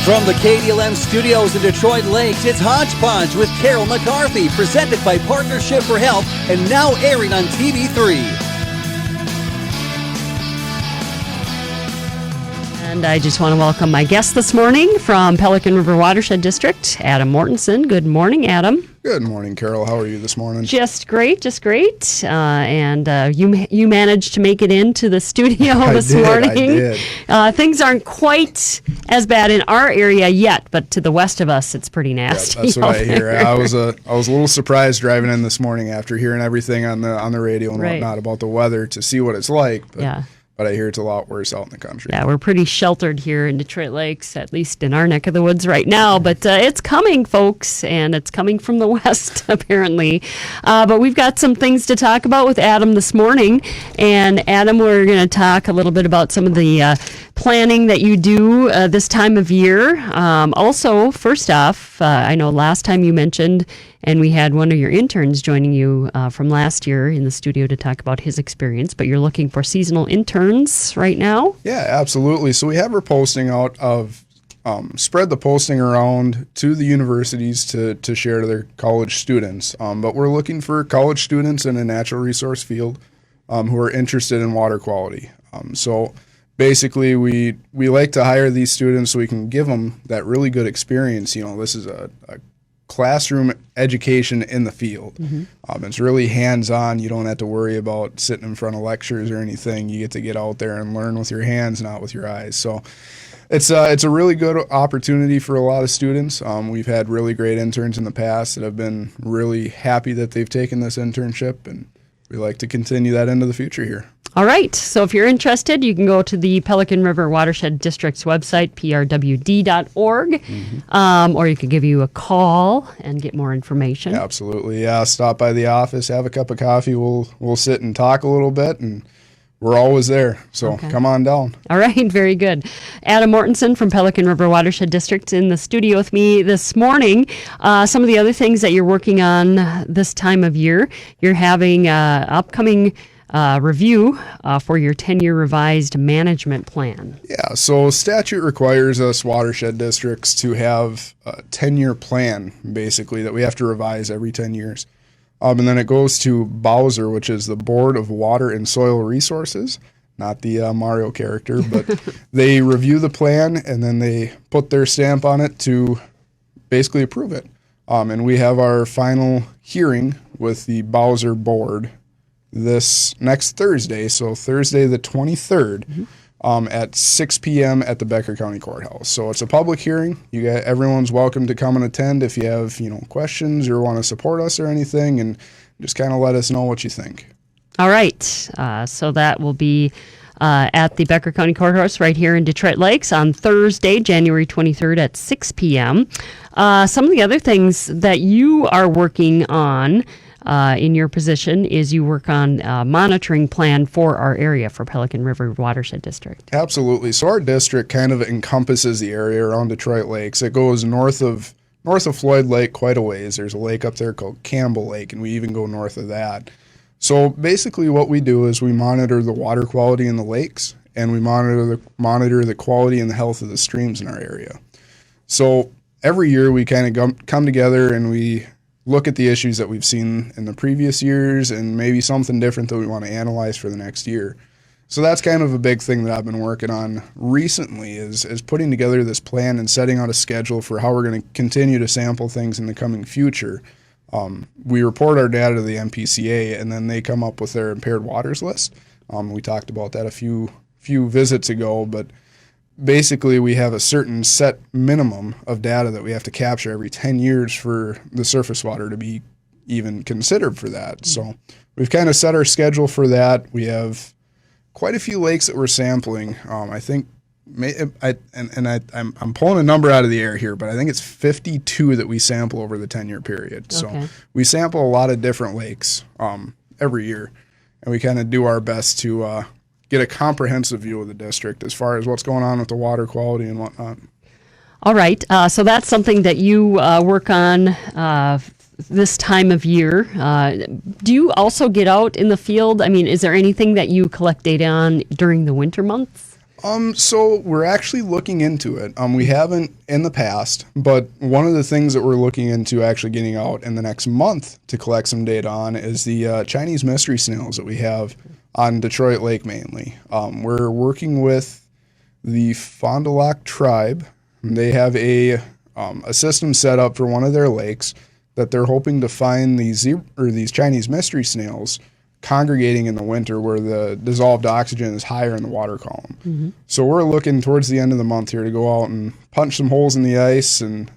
From the KDLM studios in Detroit Lakes, it's Hodge Podge with Carol McCarthy, presented by Partnership for Health, and now airing on TV3. And I just want to welcome my guest this morning from Pelican River Watershed District, Adam Mortenson. Good morning, Adam. Good morning, Carol. How are you this morning? Just great, just great. You managed to make it into the studio this morning. I did. Things aren't quite as bad in our area yet, but to the west of us, it's pretty nasty. Yeah, that's what I hear. I was a little surprised driving in this morning after hearing everything on the radio and whatnot about the weather to see what it's like. But I hear it's a lot worse out in the country. Yeah, we're pretty sheltered here in Detroit Lakes, at least in our neck of the woods right now. But it's coming, folks, and it's coming from the west, apparently. But we've got some things to talk about with Adam this morning. And, Adam, we're going to talk a little bit about some of the planning that you do this time of year. Also, first off, I know last time you mentioned, and we had one of your interns joining you from last year in the studio to talk about his experience, but you're looking for seasonal interns right now? Yeah, absolutely. So we have our posting out of spread the posting around to the universities to share to their college students. But we're looking for college students in a natural resource field who are interested in water quality. So basically, we like to hire these students so we can give them that really good experience. You know, this is a classroom education in the field. Mm-hmm. It's really hands-on. You don't have to worry about sitting in front of lectures or anything. You get to get out there and learn with your hands, not with your eyes. So it's a really good opportunity for a lot of students. We've had really great interns in the past that have been really happy that they've taken this internship, and we like to continue that into the future here. All right. So if you're interested, you can go to the Pelican River Watershed District's website, prwd.org, or you could give you a call and get more information. Absolutely. Yeah. Stop by the office, have a cup of coffee. We'll sit and talk a little bit, and we're always there. So Come on down. All right. Very good. Adam Mortenson from Pelican River Watershed District in the studio with me this morning. Some of the other things that you're working on this time of year, you're having upcoming review for your 10-year revised management plan. Yeah, so statute requires us watershed districts to have a 10-year plan, basically, that we have to revise every 10 years. And then it goes to Bowser, which is the Board of Water and Soil Resources, not the Mario character, but they review the plan and then they put their stamp on it to basically approve it. And we have our final hearing with the Bowser Board this next Thursday, so Thursday the 23rd, at 6 p.m. at the Becker County Courthouse. So it's a public hearing. Everyone's welcome to come and attend if you have questions or want to support us or anything, and just kind of let us know what you think. All right. So that will be at the Becker County Courthouse right here in Detroit Lakes on Thursday, January 23rd at 6 p.m. Some of the other things that you are working on in your position is you work on a monitoring plan for our area for Pelican River Watershed District. Absolutely. So our district kind of encompasses the area around Detroit Lakes. It goes north of Floyd Lake quite a ways. There's a lake up there called Campbell Lake, and we even go north of that. So basically what we do is we monitor the water quality in the lakes, and we monitor the quality and the health of the streams in our area. So every year we kind of come together and we look at the issues that we've seen in the previous years and maybe something different that we want to analyze for the next year. So that's kind of a big thing that I've been working on recently is putting together this plan and setting out a schedule for how we're going to continue to sample things in the coming future. We report our data to the MPCA, and then they come up with their impaired waters list. We talked about that a few visits ago, but basically we have a certain set minimum of data that we have to capture every 10 years for the surface water to be even considered for that. So we've kind of set our schedule for that. We have quite a few lakes that we're sampling. I think I'm pulling a number out of the air here, but I think it's 52 that we sample over the 10-year period. Okay. So we sample a lot of different lakes every year, and we kind of do our best to get a comprehensive view of the district as far as what's going on with the water quality and whatnot. All right. So that's something that you work on this time of year. Do you also get out in the field? I mean, is there anything that you collect data on during the winter months? So we're actually looking into it. We haven't in the past, but one of the things that we're looking into actually getting out in the next month to collect some data on is the Chinese mystery snails that we have on Detroit Lake mainly. We're working with the Fond du Lac tribe. They have a system set up for one of their lakes that they're hoping to find these Chinese mystery snails congregating in the winter where the dissolved oxygen is higher in the water column. Mm-hmm. So we're looking towards the end of the month here to go out and punch some holes in the ice and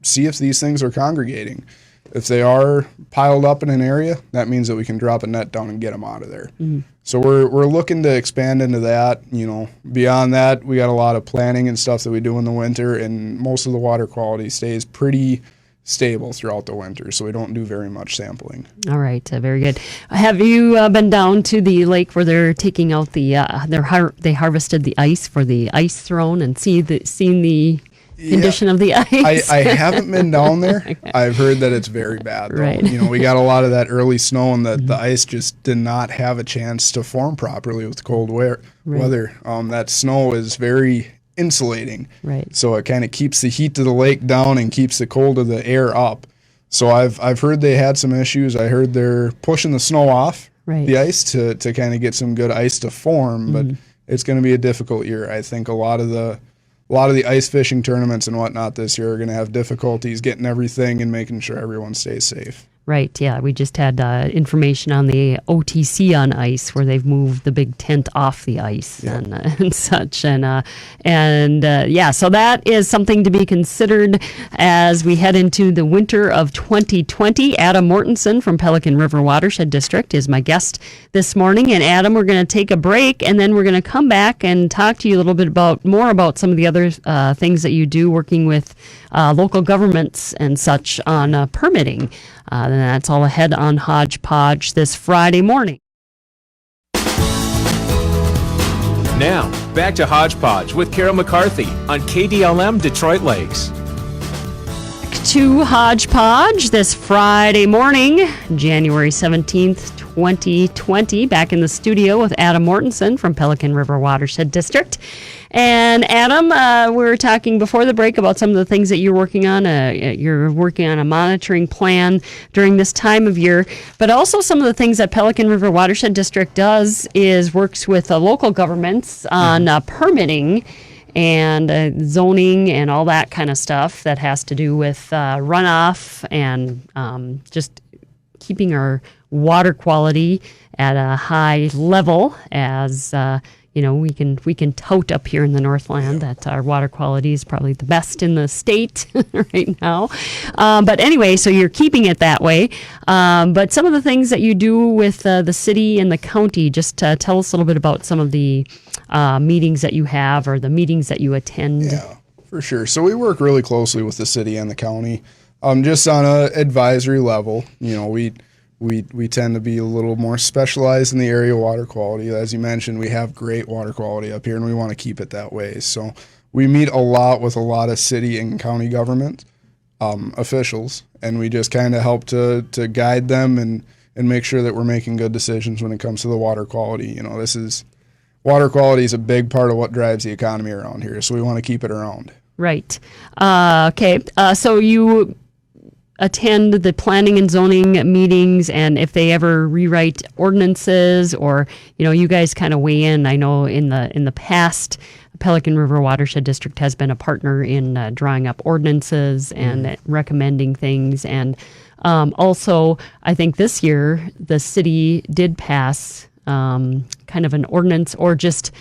see if these things are congregating. If they are piled up in an area, that means that we can drop a net down and get them out of there. Mm-hmm. So we're looking to expand into that. Beyond that, we got a lot of planning and stuff that we do in the winter, and most of the water quality stays pretty stable throughout the winter, so we don't do very much sampling. All right, very good. Have you been down to the lake where they're taking out they harvested the ice for the ice throne and seen the condition of the ice? I haven't been down there. Okay. I've heard that it's very bad, though. Right. We got a lot of that early snow, and the ice just did not have a chance to form properly with cold weather. That snow is very insulating. Right. So it kind of keeps the heat of the lake down and keeps the cold of the air up. So I've heard they had some issues. I heard they're pushing the snow off the ice to kind of get some good ice to form, but it's going to be a difficult year. I think a lot of the ice fishing tournaments and whatnot this year are going to have difficulties getting everything and making sure everyone stays safe. Right, yeah. We just had information on the OTC on ice where they've moved the big tent off the ice and such. So that is something to be considered as we head into the winter of 2020. Adam Mortenson from Pelican River Watershed District is my guest this morning. And Adam, we're going to take a break, and then we're going to come back and talk to you a little bit more about some of the other things that you do working with local governments and such on permitting. And that's all ahead on Hodge Podge this Friday morning. Now, back to Hodge Podge with Carol McCarthy on KDLM Detroit Lakes. To Hodge Podge this Friday morning, January 17th, 2020. Back in the studio with Adam Mortenson from Pelican River Watershed District. And Adam, we were talking before the break about some of the things that you're working on. You're working on a monitoring plan during this time of year, but also some of the things that Pelican River Watershed District does is works with local governments on permitting and zoning and all that kind of stuff that has to do with runoff and just keeping our water quality at a high level as we can tout up here in the Northland that our water quality is probably the best in the state right now. But anyway, so you're keeping it that way. But some of the things that you do with the city and the county, just tell us a little bit about some of the meetings that you have or the meetings that you attend. Yeah, for sure. So we work really closely with the city and the county, just on an advisory level. We tend to be a little more specialized in the area of water quality. As you mentioned, we have great water quality up here, and we want to keep it that way. So we meet a lot with a lot of city and county government officials, and we just kind of help to guide them and make sure that we're making good decisions when it comes to the water quality. Water quality is a big part of what drives the economy around here, so we want to keep it around. Right. Okay. So you attend the planning and zoning meetings, and if they ever rewrite ordinances, or you guys kind of weigh in. I know in the past, Pelican River Watershed District has been a partner in drawing up ordinances and recommending things, and also I think this year the city did pass kind of an ordinance, or just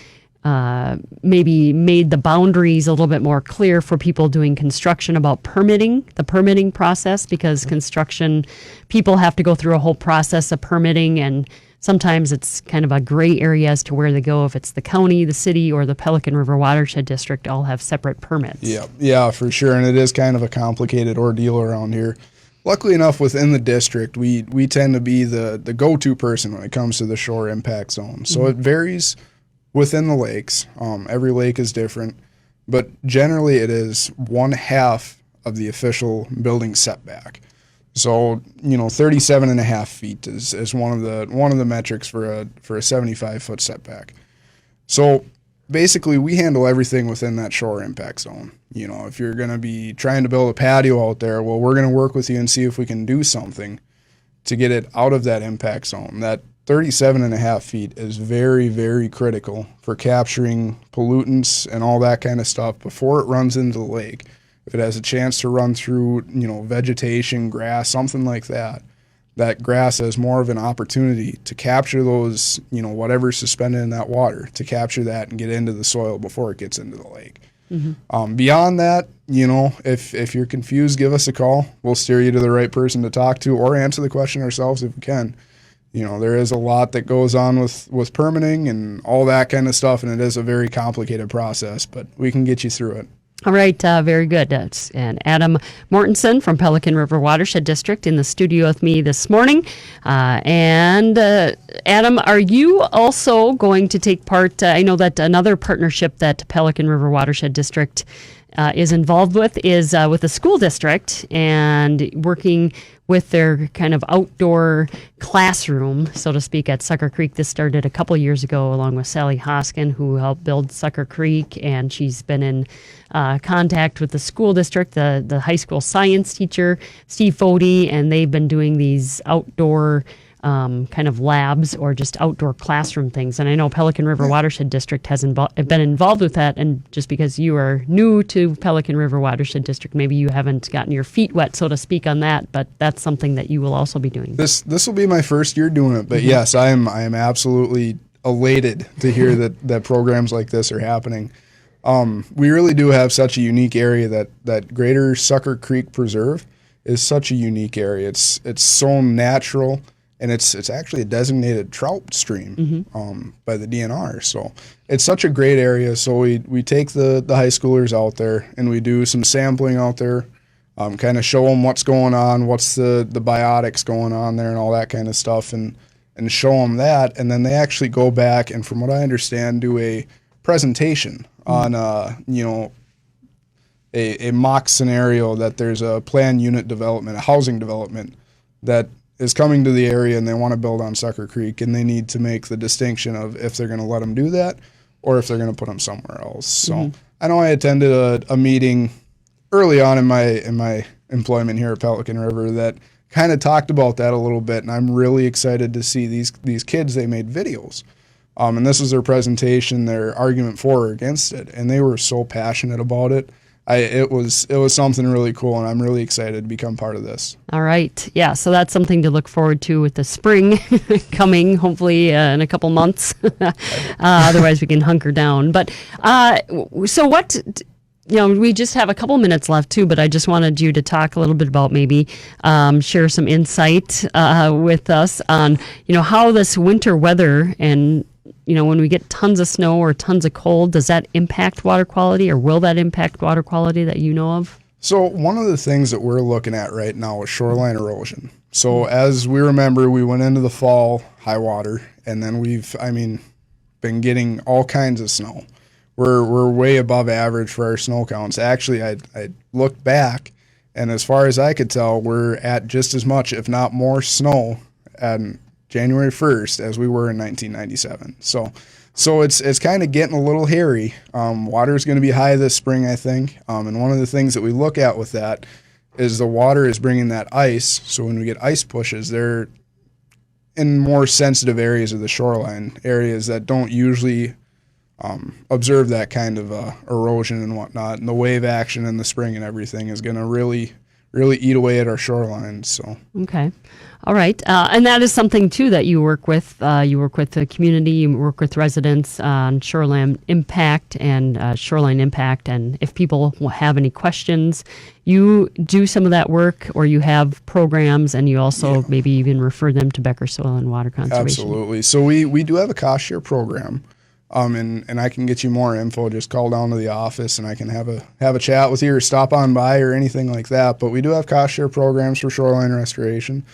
maybe made the boundaries a little bit more clear for people doing construction about the permitting process, because construction people have to go through a whole process of permitting, and sometimes it's kind of a gray area as to where they go, if it's the county, the city, or the Pelican River Watershed District all have separate permits. Yeah, for sure, and it is kind of a complicated ordeal around here. Luckily enough, within the district, we tend to be the go-to person when it comes to the shore impact zone. So it varies within the lakes. Every lake is different, but generally it is 1/2 of the official building setback. So 37.5 feet is one of the metrics for a 75-foot setback. So basically we handle everything within that shore impact zone. If you're going to be trying to build a patio out there, well, we're going to work with you and see if we can do something to get it out of that impact zone. That 37.5 feet is very, very critical for capturing pollutants and all that kind of stuff before it runs into the lake. If it has a chance to run through, vegetation, grass, something like that, that grass has more of an opportunity to capture those, whatever's suspended in that water, to capture that and get into the soil before it gets into the lake. Mm-hmm. Beyond that, if you're confused, give us a call. We'll steer you to the right person to talk to or answer the question ourselves if we can. There is a lot that goes on with permitting and all that kind of stuff, and it is a very complicated process, but we can get you through it. All right, very good. And Adam Mortenson from Pelican River Watershed District in the studio with me this morning. Adam, are you also going to take part? I know that another partnership that Pelican River Watershed District is involved with is with the school district and working with their kind of outdoor classroom, so to speak, at Sucker Creek. This started a couple years ago along with Sally Hoskin, who helped build Sucker Creek, and she's been in contact with the school district, the high school science teacher, Steve Fody, and they've been doing these outdoor kind of labs or just outdoor classroom things. And I know Pelican River Watershed District has been involved with that. And just because you are new to Pelican River Watershed District, maybe you haven't gotten your feet wet, so to speak, on that. But that's something that you will also be doing. This will be my first year doing it. But yes, I am absolutely elated to hear that programs like this are happening. We really do have such a unique area that Greater Sucker Creek Preserve is such a unique area. It's so natural. And it's actually a designated trout stream by the DNR. So it's such a great area. So we take the high schoolers out there and we do some sampling out there, kind of show them what's going on, what's the biotics going on there and all that kind of stuff, and show them that. And then they actually go back and, from what I understand, do a presentation on, a mock scenario that there's a planned unit development, a housing development that is coming to the area and they want to build on Sucker Creek, and they need to make the distinction of if they're going to let them do that or if they're going to put them somewhere else. So I know I attended a meeting early on in my employment here at Pelican River that kind of talked about that a little bit, and I'm really excited to see these kids. They made videos, and this was their presentation, their argument for or against it, and they were so passionate about it. It was something really cool, and I'm really excited to become part of this. All right. Yeah, so that's something to look forward to with the spring coming, hopefully in a couple months. Otherwise, we can hunker down. But so what, we just have a couple minutes left, too, but I just wanted you to talk a little bit about maybe share some insight with us on, how this winter weather and when we get tons of snow or tons of cold, does that impact water quality, or will that impact water quality that you know of? So one of the things that we're looking at right now is shoreline erosion. So as we remember, we went into the fall high water, and then we've been getting all kinds of snow. We're way above average for our snow counts. Actually, I looked back, and as far as I could tell, we're at just as much, if not more, snow and January 1st as we were in 1997. So it's kind of getting a little hairy. Water is going to be high this spring, I think. And one of the things that we look at with that is the water is bringing that ice. So when we get ice pushes, they're in more sensitive areas of the shoreline, areas that don't usually observe that kind of erosion and whatnot. And the wave action in the spring and everything is going to really eat away at our shoreline. So okay. All right. And that is something, too, that you work with. You work with the community, you work with residents on shoreline impact. And if people have any questions, you do some of that work, or you have programs, and you also maybe even refer them to Becker Soil and Water Conservation. Absolutely. So we do have a cost share program. And I can get you more info. Just call down to the office, and I can have a chat with you, or stop on by, or anything like that. But we do have cost share programs for shoreline restoration.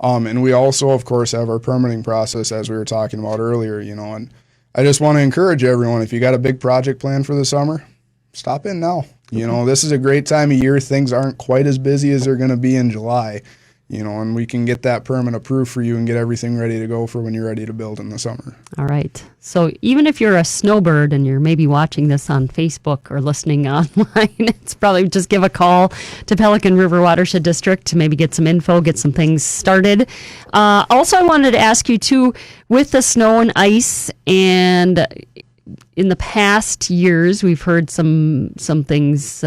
And we also, of course, have our permitting process, as we were talking about earlier, and I just want to encourage everyone, if you got a big project plan for the summer, stop in now. This is a great time of year. Things aren't quite as busy as they're going to be in July. and we can get that permit approved for you and get everything ready to go for when you're ready to build in the summer. All right. So even if you're a snowbird and you're maybe watching this on Facebook or listening online, it's probably just give a call to Pelican River Watershed District to maybe get some info, get some things started. Also, I wanted to ask you too, with the snow and ice, and in the past years, we've heard some things,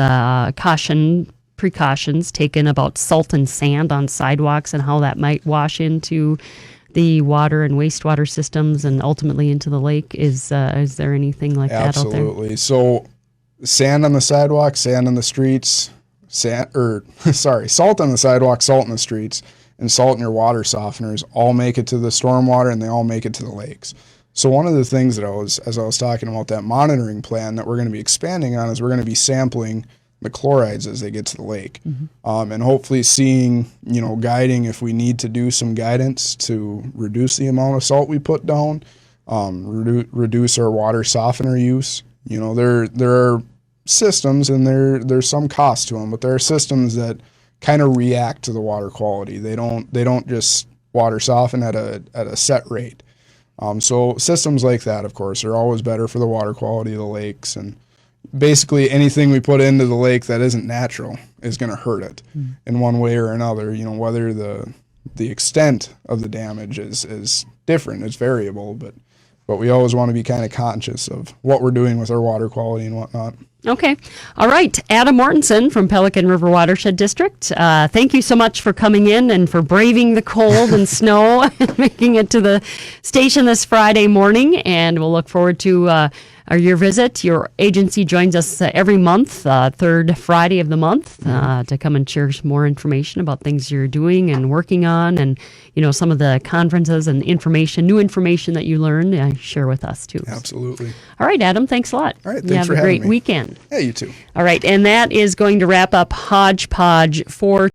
precautions taken about salt and sand on sidewalks and how that might wash into the water and wastewater systems and ultimately into the lake. Is there anything like that out there? Absolutely. So sand on the sidewalk, sand on the streets, salt on the sidewalk, salt in the streets, and salt in your water softeners all make it to the stormwater and they all make it to the lakes. So one of the things that as I was talking about that monitoring plan that we're going to be expanding on is we're going to be sampling the chlorides as they get to the lake, and hopefully seeing, guiding if we need to do some guidance to reduce the amount of salt we put down, reduce our water softener use. There are systems and there's some cost to them, but there are systems that kind of react to the water quality. They don't just water soften at a set rate. So systems like that, of course, are always better for the water quality of the lakes, and basically anything we put into the lake that isn't natural is going to hurt it in one way or another. Whether the extent of the damage is different, it's variable, but we always want to be kind of conscious of what we're doing with our water quality and whatnot. Okay. All right. Adam Mortenson from Pelican River Watershed District. Thank you so much for coming in and for braving the cold and snow and making it to the station this Friday morning. And we'll look forward to your visit. Your agency joins us every month, third Friday of the month, to come and share some more information about things you're doing and working on, and some of the conferences and new information that you learn. Share with us too. Absolutely. All right, Adam. Thanks a lot. All right. Thanks for having me. Have a great weekend. Yeah, you too. All right, and that is going to wrap up Hodge Podge for